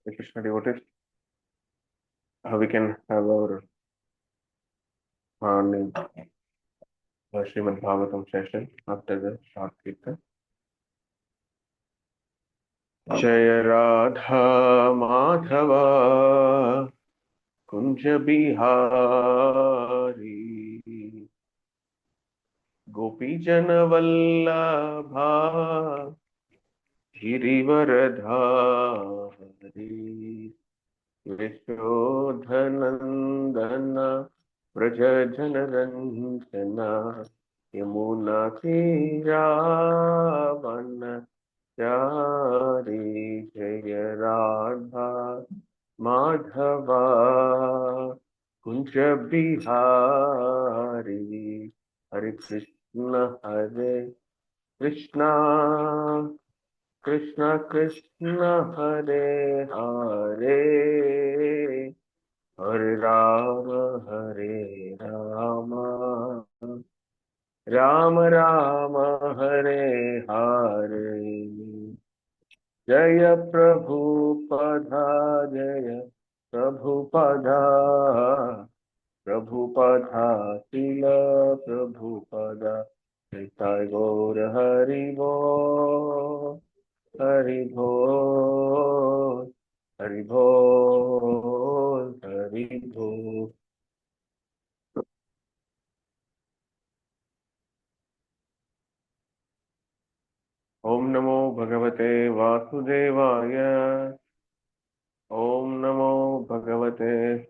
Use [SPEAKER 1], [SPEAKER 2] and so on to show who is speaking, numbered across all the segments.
[SPEAKER 1] Krishna devotees, we can have our morning Srimad Bhagavatam session after the short kirtan. Jaya Radha Madhava Kunja Bihari Gopi Jana Vallabha Girivaradhari Yashodhanandana Prajajanarandana Yamuna Tiravan Jari Jaya Radha Madhava Kunja Bihari Hare Krishna Krishna Krishna Hare Hare Hare Rama Rama Rama Hare Hare Jaya Prabhupada Jaya Prabhupada Prabhupada Sila Prabhupada Nitai Gaur Hari Bo Hari Bol Hari Bol Hari Bol. Om Namo Bhagavate Vasudevaya. Om Namo Bhagavate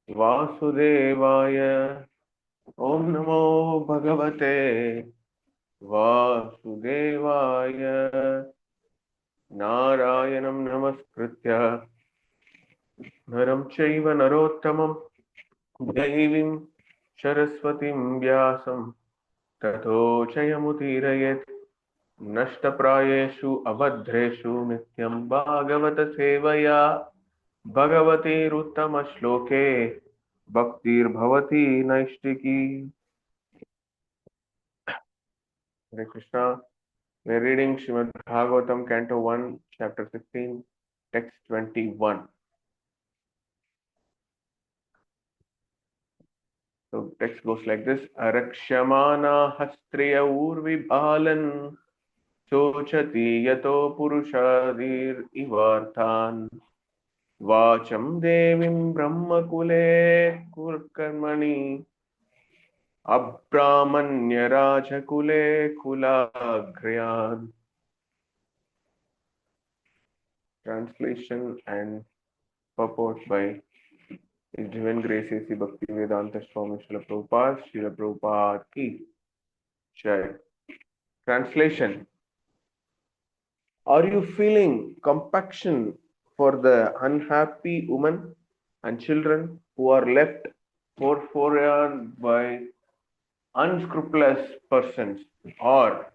[SPEAKER 1] Vasudevaya. Om Namo Bhagavate Vasudevaya. Narayanam Namaskritya Naram Chaiva Narottamam Devim Saraswatim Vyasam Tato Chayamutirayet Nashtaprayeshu Abhadreshu Nityam Bhagavata Sevaya Bhagavate Ruttama Shloke Bhaktir Bhavati Naishtiki. Hare Krishna. We are reading Srimad Bhagavatam, Canto 1, Chapter 16, Text 21. So text goes like this: Arakshamana hastriya urvibhalan sochati yato purushadir ivarthan vacham devim brahmakule kurkarmani abramanya rajakule kulagryan. Translation and purport by His Divine Grace A.C. Bhaktivedanta Swami Srila Prabhupada, Srila Prabhupada Ki Jai. Translation: Are you feeling compassion for the unhappy women and children who are left forlorn by unscrupulous persons? Or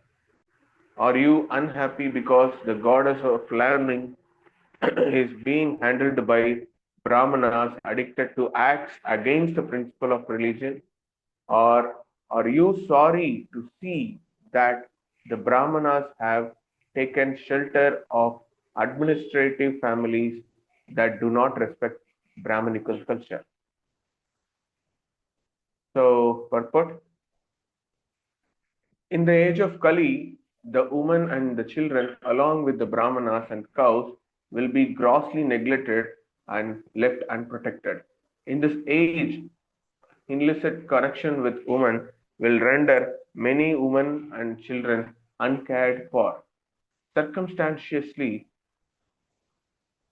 [SPEAKER 1] are you unhappy because the goddess of learning is being handled by Brahmanas addicted to acts against the principle of religion? Or are you sorry to see that the Brahmanas have taken shelter of administrative families that do not respect Brahminical culture? So, purport: in the age of Kali, the women and the children, along with the Brahmanas and cows, will be grossly neglected and left unprotected. In this age, illicit connection with women will render many women and children uncared for. Circumstantially,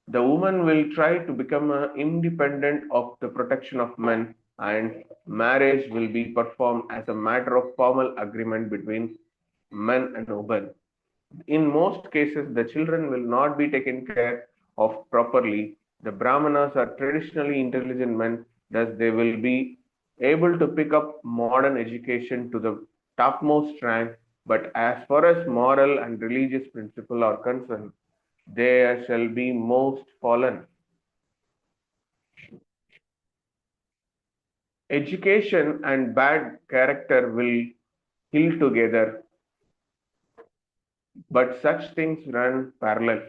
[SPEAKER 1] the woman will try to become independent of the protection of men, and marriage will be performed as a matter of formal agreement between men and women. In most cases, the children will not be taken care of properly. The Brahmanas are traditionally intelligent men, thus they will be able to pick up modern education to the topmost rank. But as far as moral and religious principles are concerned, they shall be most fallen. Education and bad character will kill together, but such things run parallel.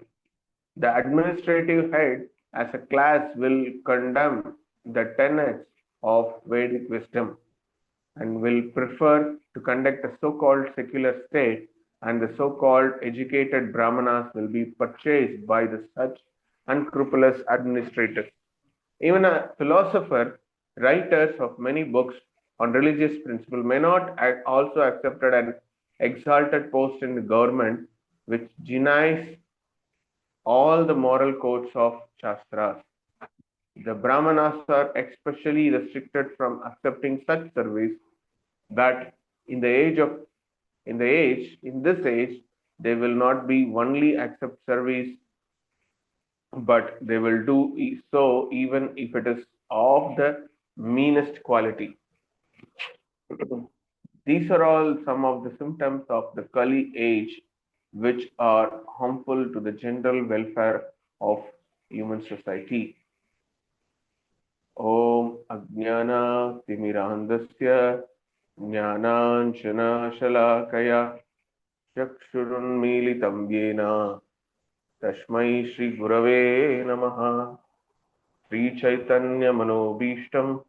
[SPEAKER 1] The administrative head as a class will condemn the tenets of Vedic wisdom and will prefer to conduct a so-called secular state, and the so-called educated brahmanas will be purchased by the such unscrupulous administrators. Even a philosopher, writers of many books on religious principle may not also accepted an exalted post in the government which denies all the moral codes of Shastras. The Brahmanas are especially restricted from accepting such service that in the age of in this age, they will not be only accept service, but they will do so even if it is of the meanest quality. These are all some of the symptoms of the Kali age which are harmful to the general welfare of human society. Om Ajnana Timirandasya Jnananjana Shalakaya Chakshurunmilitam Yena Tashmai Shri Gurave Namaha Sri Chaitanya Manobishtam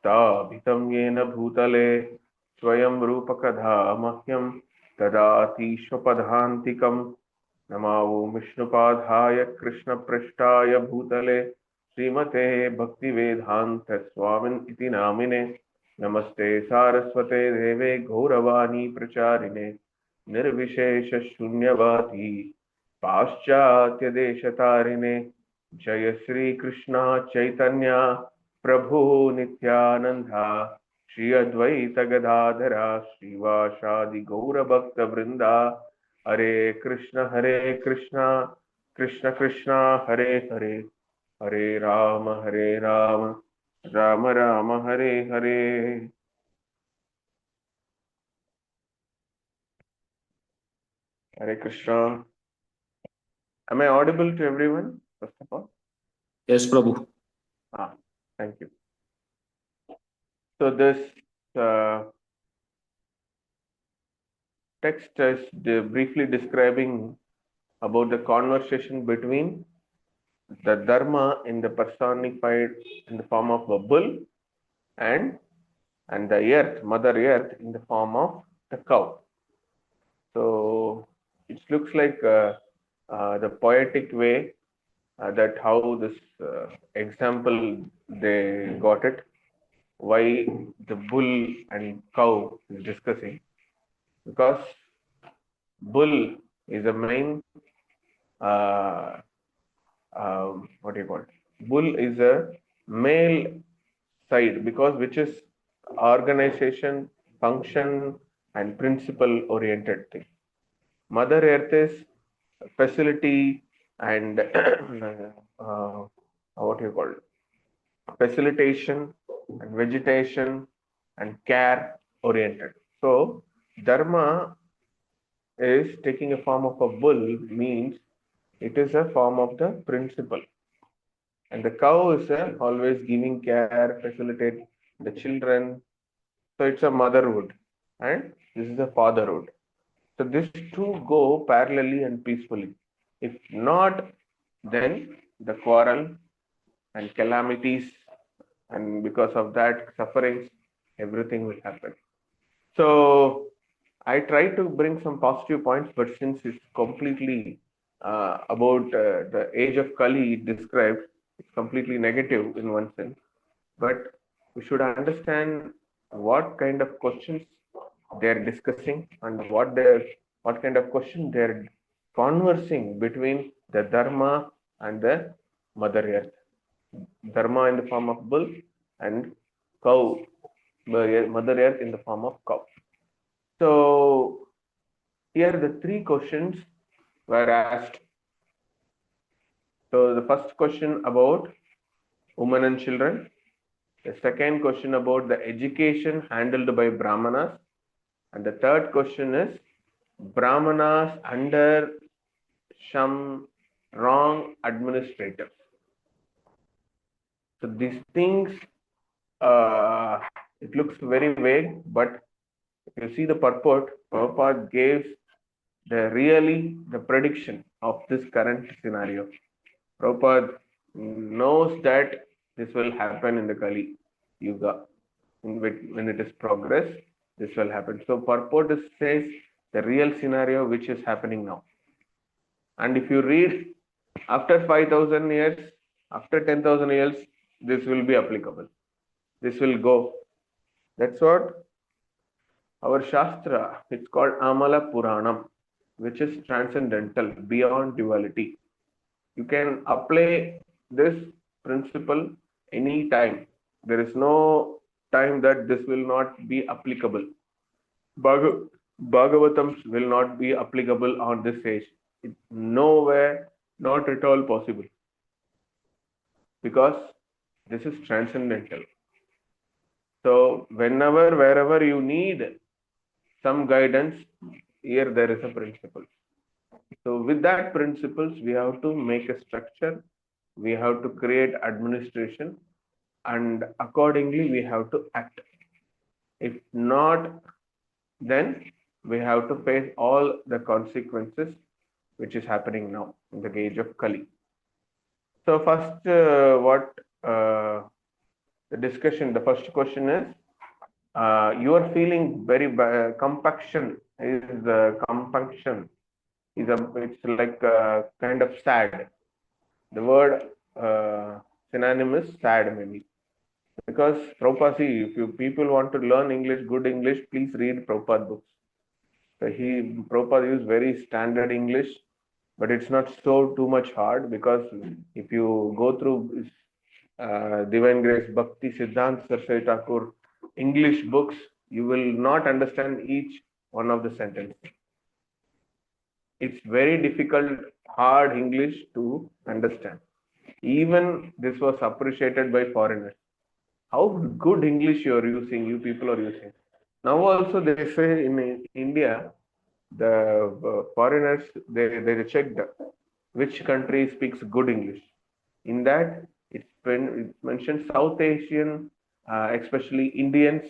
[SPEAKER 1] Stabhitam Yena Bhutale Swayam Rupakadha Mahyam Tadati Shwapadhantikam Namo Vishnupadhaya Krishna Prishtaya Bhutale Srimate Bhaktivedanta Swamin Iti Namine Namaste Saraswate Deve Gauravani Pracharine Nirvishesha Shunyavati Paschatya Deshatarine Jaya Sri Krishna Chaitanya Prabhu Nityananda Shri Advaita Gadadhara Srivashadi Gaura Bhakta Vrinda Hare Krishna Krishna Krishna Hare Hare Hare Rama Rama Rama Hare Hare. Hare Krishna. Am I audible to everyone, first of all?
[SPEAKER 2] Yes, Prabhu.
[SPEAKER 1] Thank you. So this text is briefly describing about the conversation between the Dharma in the personified in the form of a bull and the earth, Mother Earth, in the form of the cow. So it looks like the poetic way that how this example they got it, why the bull and cow is discussing, because bull is a main what do you call it? Bull is a male side because which is organization, function, and principle oriented thing. Mother Earth is facility and what do you call it? Facilitation and vegetation and care oriented. So Dharma is taking a form of a bull means it is a form of the principle. And the cow is always giving care, facilitate the children. So it's a motherhood and this is a fatherhood. So these two go parallelly and peacefully. If not, then the quarrel and calamities, and because of that, sufferings, everything will happen. So I try to bring some positive points, but since it's completely about the age of Kali it described, it's completely negative in one sense. But we should understand what kind of questions they're discussing and what kind of question they're conversing between the Dharma and the Mother Earth. Dharma in the form of bull and cow, Mother Earth in the form of cow. So here the three questions were asked. So the first question about women and children. The second question about the education handled by Brahmanas. And the third question is Brahmanas under some wrong administrators. So these things, it looks very vague, but if you see the purport, Prabhupada gives the prediction of this current scenario. Prabhupada knows that this will happen in the Kali Yuga. When it is progress, this will happen. So purport says the real scenario which is happening now. And if you read after 5,000 years, after 10,000 years, this will be applicable. This will go. That's what our Shastra, it's called Amala Puranam, which is transcendental, beyond duality. You can apply this principle any time. There is no time that this will not be applicable. Bhagavatams will not be applicable on this age. It's nowhere, not at all possible. Because this is transcendental. So whenever, wherever you need some guidance, here there is a principle. So with that principles, we have to make a structure, we have to create administration, and accordingly we have to act. If not, then we have to face all the consequences which is happening now in the age of Kali. So first, what the discussion, the first question is, you are feeling very compaction is compaction is it's like kind of sad. The word synonymous sad maybe, because Prabhupada, see, if you people want to learn English, good English, please read Prabhupada books. So Prabhupada used very standard English, but it's not so too much hard, because if you go through Divine Grace, Bhakti, Siddhanta Saraswati Thakur, English books, you will not understand each one of the sentences. It's very difficult, hard English to understand. Even this was appreciated by foreigners. How good English you are using, you people are using. Now also they say in India, the foreigners, they checked which country speaks good English. In that, it's mentioned South Asian, especially Indians,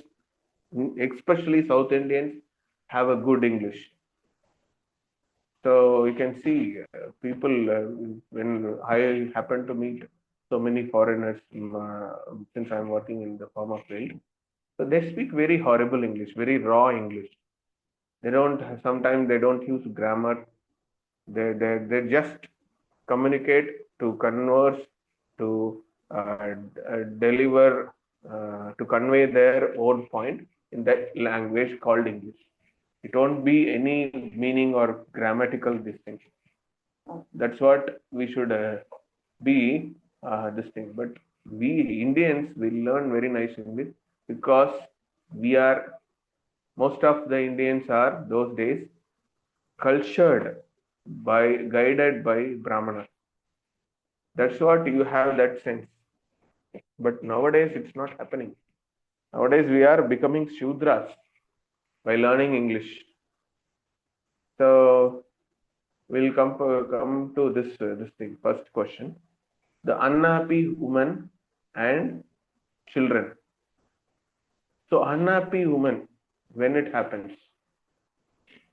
[SPEAKER 1] especially South Indians, have a good English. So you can see people, when I happen to meet so many foreigners, since I'm working in the pharma field, so they speak very horrible English, very raw English. They don't, sometimes they don't use grammar. They just communicate, to converse, to deliver, to convey their own point in that language called English. It won't be any meaning or grammatical distinction. That's what we should be this thing. But we Indians will learn very nice English, because we are, most of the Indians are those days cultured by, guided by Brahmanas. That's what you have that sense. But nowadays it's not happening. Nowadays we are becoming Shudras by learning English. So we'll come to this thing. First question: the unhappy woman and children. So unhappy woman, when it happens,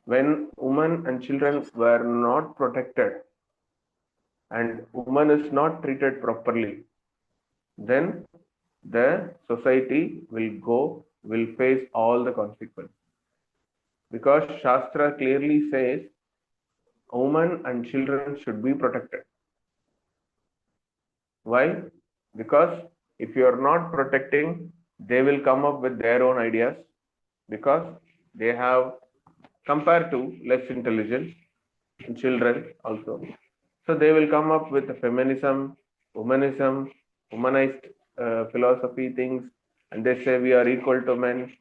[SPEAKER 1] when women and children were not protected, and woman is not treated properly, then the society will face all the consequences. Because Shastra clearly says women and children should be protected. Why? Because if you are not protecting, they will come up with their own ideas, because they have, compared to less intelligence children also. So they will come up with feminism, womanism, humanized philosophy things, and they say we are equal to men,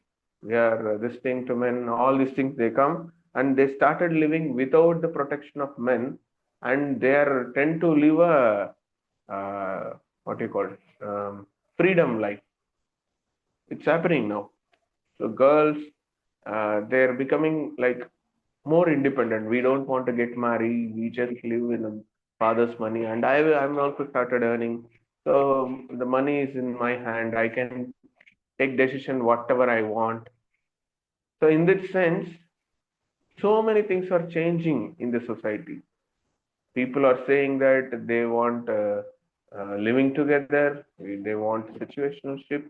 [SPEAKER 1] we are this thing to men, all these things they come, and they started living without the protection of men, and they are tend to live a what do you call it, freedom life. It's happening now. So girls, they're becoming like more independent. We don't want to get married. We just live in the father's money. And I'm also started earning. So the money is in my hand. I can take decision whatever I want. So in this sense, so many things are changing in the society. People are saying that they want living together, they want situationship,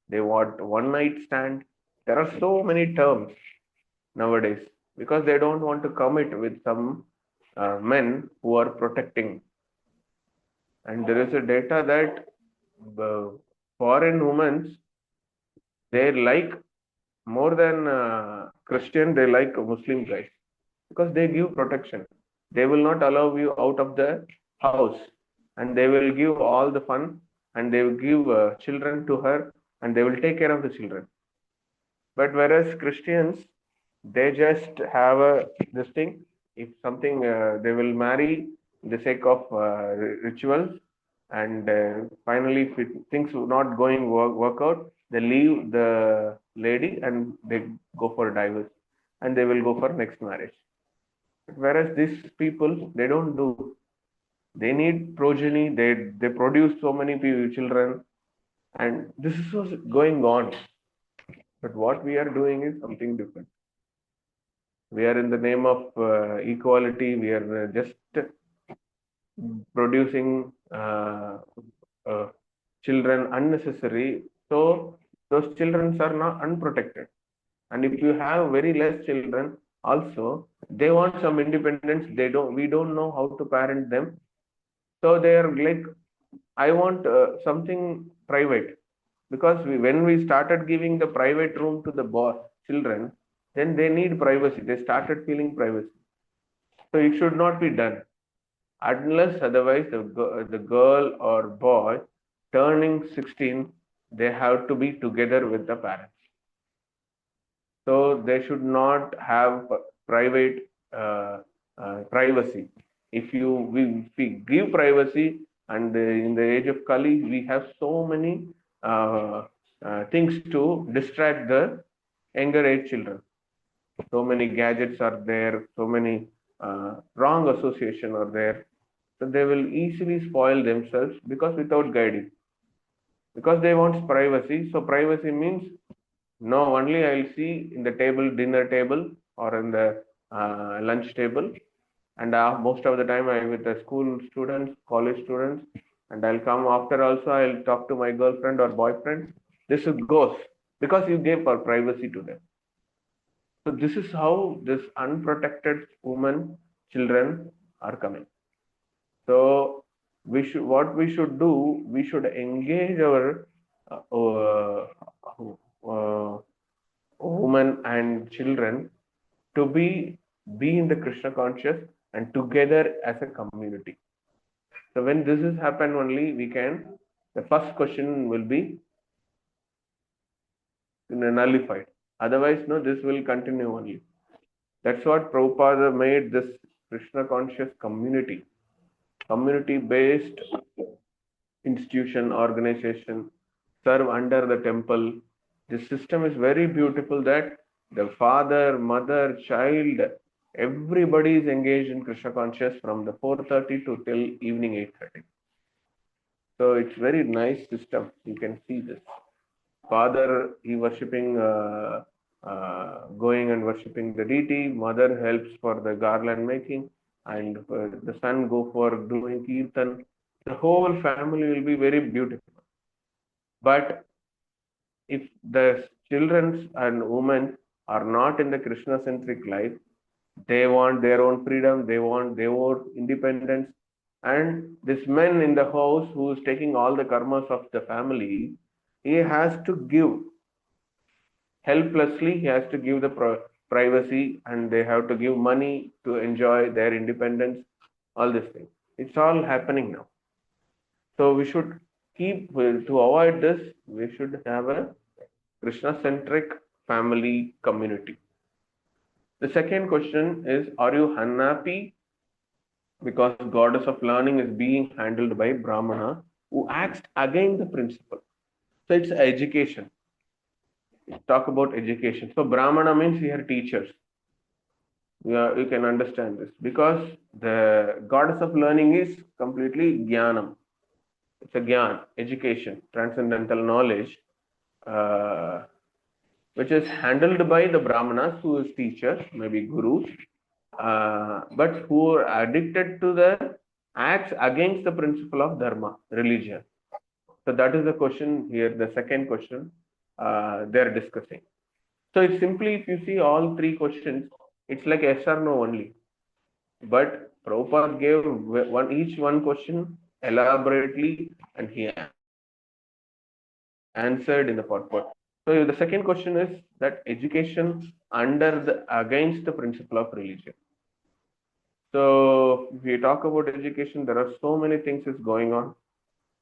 [SPEAKER 1] they want one night stand. There are so many terms nowadays because they don't want to commit with some men who are protecting. And there is a data that foreign women, they like more than Christian, they like Muslim guys because they give protection. They will not allow you out of the house, and they will give all the fun, and they will give children to her, and they will take care of the children. But whereas Christians, they just have a this thing. If something, they will marry the sake of rituals, and finally, if things not going work out, they leave the lady and they go for divorce, and they will go for next marriage. Whereas these people, they don't do. They need progeny. They produce so many children, and this is what's going on. But what we are doing is something different. We are in the name of equality. We are just producing uh, children unnecessary. So those children are not unprotected. And if you have very less children, also they want some independence. They don't. We don't know how to parent them. So they are like, I want something private because when we started giving the private room to the children, then they need privacy. They started feeling privacy. So it should not be done unless otherwise the girl or boy turning 16, they have to be together with the parents. So they should not have private privacy. If we give privacy, and in the age of Kali, we have so many things to distract the younger age children. So many gadgets are there, so many wrong association are there. So they will easily spoil themselves because without guiding. Because they want privacy. So privacy means no, only I'll see in the table, dinner table, or in the lunch table. And most of the time I'm with the school students, college students, and I'll come after also, I'll talk to my girlfriend or boyfriend. This goes because you gave for privacy to them. So this is how this unprotected women, children are coming. So what we should do, we should engage our uh, women and children to be in the Krishna conscious and together as a community. So when this is happen only, we can, the first question will be nullified. Otherwise, no, this will continue only. That's what Prabhupada made this Krishna conscious community, community-based institution, organization, serve under the temple. This system is very beautiful that the father, mother, child, everybody is engaged in Krishna conscious from the 4:30 to till evening 8:30. So it's very nice system. You can see this. Father, he worshipping, going and worshipping the deity. Mother helps for the garland making, and the son go for doing kirtan. The whole family will be very beautiful. But if the children and women are not in the Krishna centric life, they want their own freedom, they want their own independence. And this man in the house who is taking all the karmas of the family, he has to give helplessly, he has to give the privacy, and they have to give money to enjoy their independence, all these things. It's all happening now. So we should keep, to avoid this, we should have a Krishna centric family community. The second question is, are you unhappy because goddess of learning is being handled by Brahmana who acts against the principle? So it's education. Let's talk about education. So Brahmana means here teachers. You can understand this because the goddess of learning is completely jnanam. It's a gyan, education, transcendental knowledge, which is handled by the Brahmanas, who is teachers, maybe gurus, but who are addicted to the acts against the principle of dharma, religion. So that is the question here, the second question they're discussing. So it's simply, if you see all three questions, it's like yes or no only. But Prabhupada gave each one question elaborately, and he answered in the purport. So the second question is that education against the principle of religion. So if we talk about education, there are so many things is going on.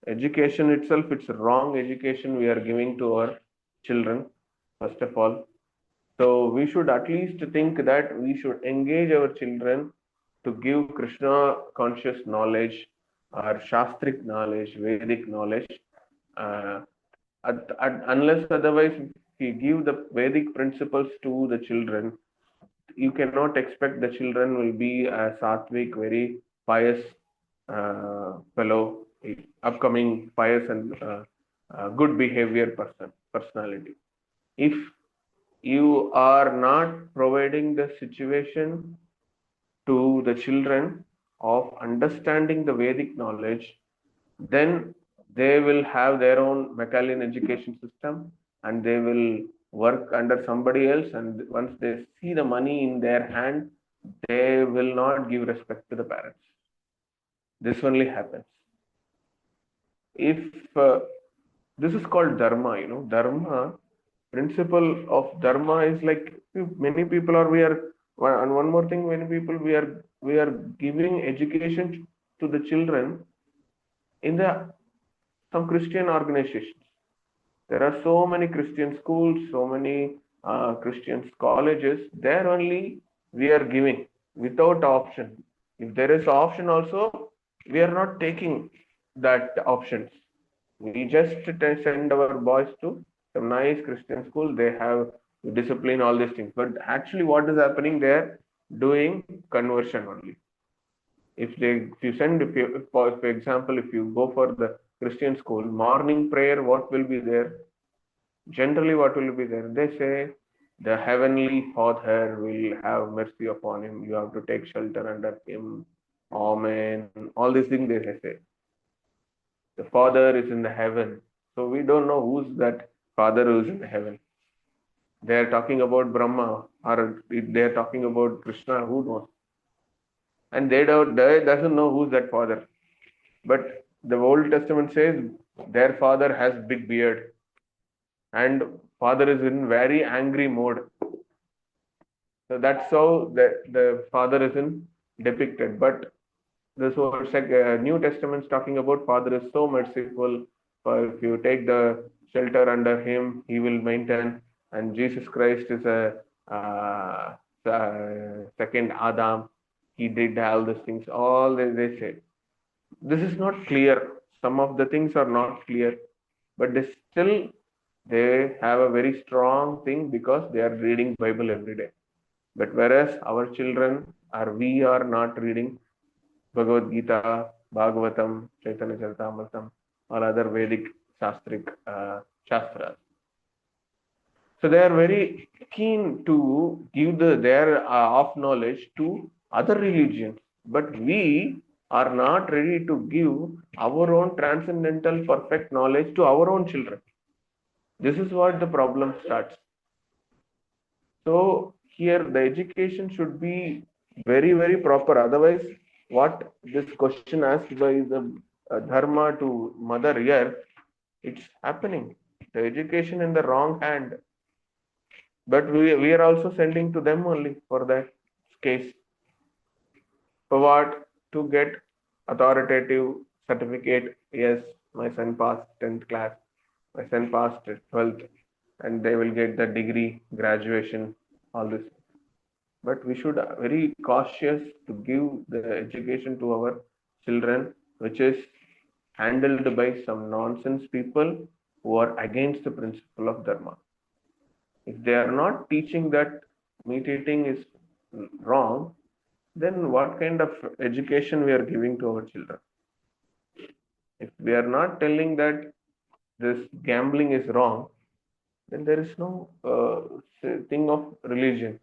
[SPEAKER 1] Education itself, it's wrong education we are giving to our children, first of all. So we should at least think that we should engage our children to give Krishna conscious knowledge or Shastric knowledge, Vedic knowledge. Uh, Unless otherwise, if you give the Vedic principles to the children, you cannot expect the children will be a sattvic, very pious fellow, upcoming pious and good behavior personality. If you are not providing the situation to the children of understanding the Vedic knowledge, then they will have their own Machiavellian education system and they will work under somebody else. And once they see the money in their hand, they will not give respect to the parents. This only happens. If this is called dharma, dharma, principle of dharma is like many people are, we are, and one more thing, many people we are giving education to the children in the some Christian organizations. There are so many Christian schools, so many Christian colleges. There only we are giving without option. If there is option also, we are not taking that options. We just send our boys to some nice Christian school. They have discipline, all these things. But actually, what is happening there? Doing conversion only. For example, if you go for the Christian school, morning prayer, what will be there? Generally, what will be there? They say the heavenly Father will have mercy upon him. You have to take shelter under him. Amen. All these things they say. The Father is in the heaven. So we don't know who's that Father who is in the heaven. They are talking about Brahma, or they are talking about Krishna. Who knows? And they doesn't know who's that Father. But the Old Testament says their father has big beard, and father is in very angry mode. So that's how the father is in depicted. But this whole New Testament is talking about father is so merciful. If you take the shelter under him, he will maintain. And Jesus Christ is a second Adam. He did all these things. All they say. This is not clear. Some of the things are not clear, but they have a very strong thing because they are reading Bible every day. But whereas our children we are not reading Bhagavad Gita, Bhagavatam, Chaitanya Charitamrita, or other Vedic Shastric Shastras. So they are very keen to give their of knowledge to other religions, but we are not ready to give our own transcendental perfect knowledge to our own children. This is what the problem starts. So here the education should be very, very proper. Otherwise, what this question asked by the dharma to Mother here, it's happening. The education in the wrong hand. But we are also sending to them only for that case. For what? To get authoritative certificate. Yes, my son passed 10th class. My son passed 12th. And they will get the degree, graduation, all this. But we should very cautious to give the education to our children, which is handled by some nonsense people who are against the principle of dharma. If they are not teaching that meat eating is wrong, then what kind of education we are giving to our children? If we are not telling that this gambling is wrong, then there is no thing of religion.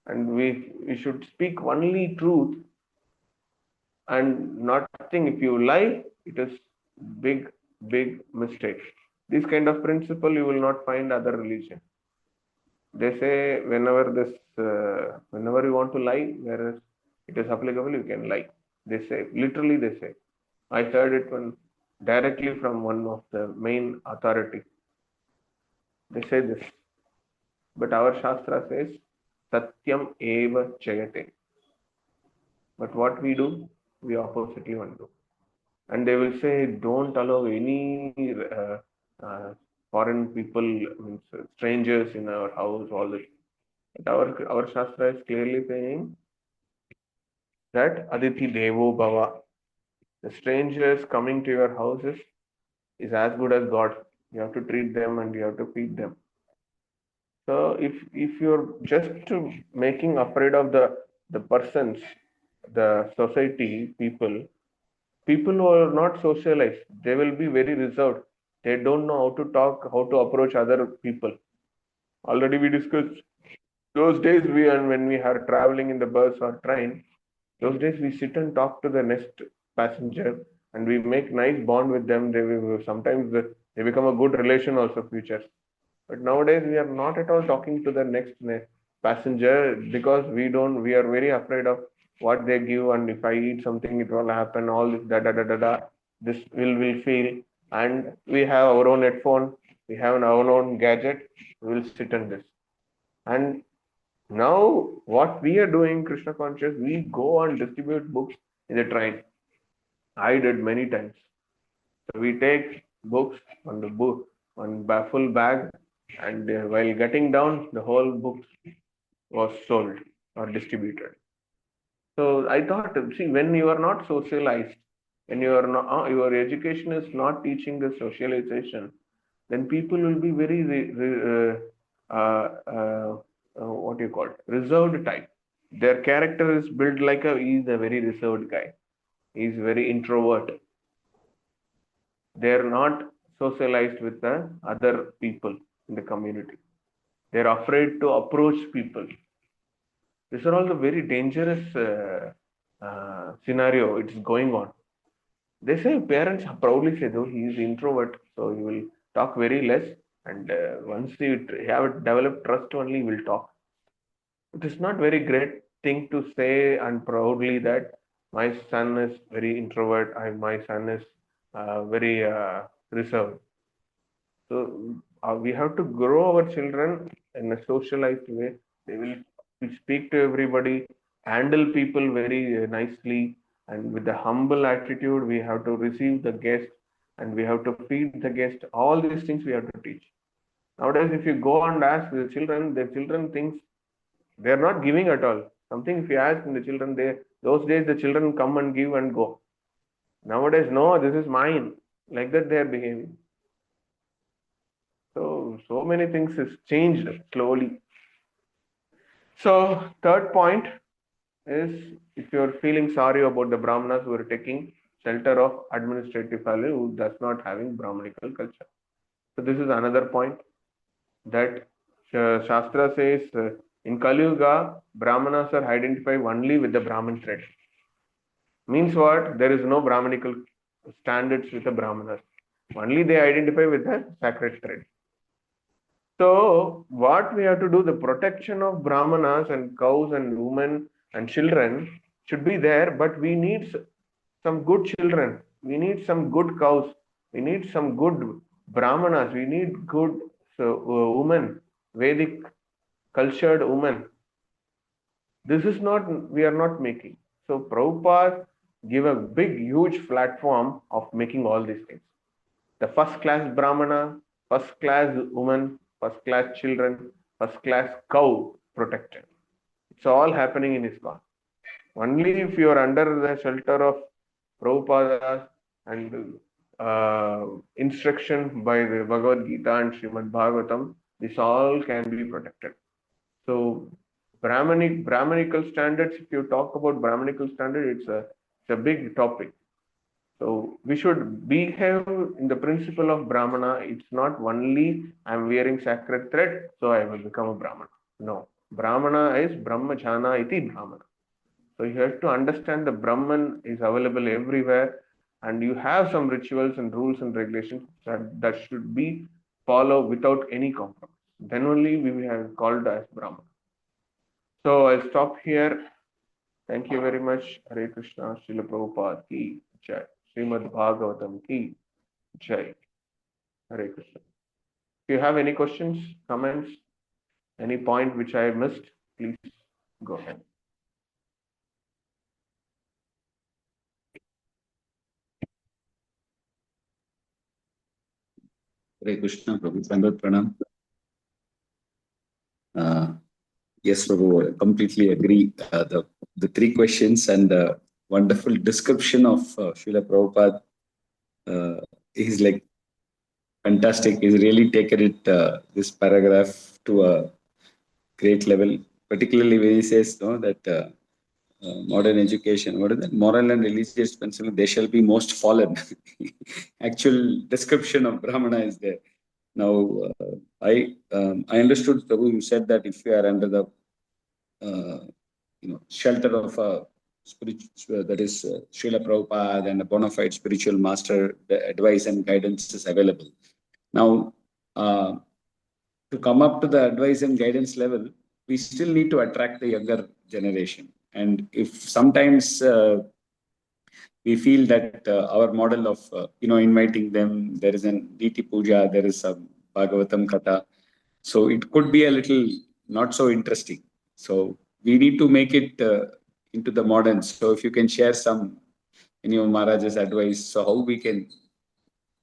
[SPEAKER 1] And we should speak only truth and nothing. If you lie, it is big, big mistake. This kind of principle you will not find other religion. They say whenever you want to lie, whereas it is applicable, you can lie. They say, literally they say. I heard it directly from one of the main authority. They say this. But our Shastra says, Satyam eva jayate. But what we do, we oppositely want to do. And they will say, don't allow any foreign people, means strangers in our house, all this. But our Shastra is clearly saying that Aditi Devo Bhava, the strangers coming to your houses is as good as God. You have to treat them and you have to feed them. So if you're just making afraid of the persons, the society, people who are not socialized, they will be very reserved. They don't know how to talk, how to approach other people. Already we discussed those days when we are traveling in the bus or train. Those days we sit and talk to the next passenger and we make nice bond with them. Sometimes they become a good relation also future. But nowadays we are not at all talking to the next passenger because we are very afraid of what they give, and if I eat something it will happen, all this da da da da da, this will feel, and we have our own headphone, we have our own gadget, we will sit in this. And now what we are doing, Krishna conscious, we go and distribute books in the train. I did many times. So we take books on the book on full bag, and while getting down, the whole book was sold or distributed. So I thought, see, when you are not socialized, when you are not, your education is not teaching the socialization, then people will be very what do you call it? Reserved type. Their character is built like he's a very reserved guy. He's very introvert. They're not socialized with the other people in the community. They're afraid to approach people. These are all the very dangerous scenario. It's going on. They say parents proudly say, though he is introvert, so he will talk very less, and once you have developed trust, only he will talk. It is not very great thing to say and proudly that my son is very introvert. My son is very reserved. So we have to grow our children in a socialized way. They will speak to everybody, handle people very nicely, and with a humble attitude. We have to receive the guest, and we have to feed the guest. All these things we have to teach. Nowadays, if you go and ask the children thinks they are not giving at all. Something if you ask the children, those days the children come and give and go. Nowadays, no, this is mine. Like that they are behaving. So many things has changed slowly. So third point is, if you are feeling sorry about the Brahmanas who are taking shelter of administrative family who does not having Brahmanical culture. So this is another point that Shastra says in Kali Yuga, Brahmanas are identified only with the Brahmin thread. Means what? There is no Brahmanical standards with the Brahmanas. Only they identify with the sacred thread. So what we have to do, the protection of Brahmanas and cows and women and children should be there, but we need some good children. We need some good cows. We need some good Brahmanas. We need good women, Vedic cultured women. This is not, we are not making. So Prabhupada give a big, huge platform of making all these things. The first class Brahmana, first class woman, first class children, first class cow protected. It's all happening in ISKCON. Only if you are under the shelter of Prabhupada and instruction by the Bhagavad Gita and Srimad Bhagavatam, this all can be protected. So Brahmanical standards, if you talk about Brahmanical standard, it's a big topic. So we should behave in the principle of Brahmana. It's not only I'm wearing sacred thread, so I will become a Brahmana. No. Brahmana is Brahmajana iti Brahmana. So you have to understand the Brahman is available everywhere, and you have some rituals and rules and regulations that should be followed without any compromise. Then only we will have called as Brahman. So I'll stop here. Thank you very much. Hare Krishna, Srila Prabhupada ki jai. Srimad Bhagavatam ki jai. Hare Krishna. If you have any questions, comments, any point which I missed, please go ahead.
[SPEAKER 2] Hare Krishna, Prabhu. Sangat Pranam. Yes, Prabhu, I completely agree. The three questions and the wonderful description of Srila Prabhupada is like fantastic. He's really taken it, this paragraph to a great level, particularly when he says that modern education, what is that? Moral and religious principle, they shall be most fallen. Actual description of Brahmana is there. Now, I understood, Prabhu, you said that if you are under the shelter of a spiritual, that is Srila Prabhupada and a bona fide spiritual master, the advice and guidance is available. Now, to come up to the advice and guidance level, we still need to attract the younger generation. And if sometimes we feel that our model of inviting them, there is an Diti Puja, there is a Bhagavatam Katha, so it could be a little not so interesting. So we need to make it into the modern. So if you can share some Maharaj's advice, so how we can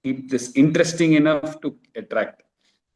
[SPEAKER 2] keep this interesting enough to attract.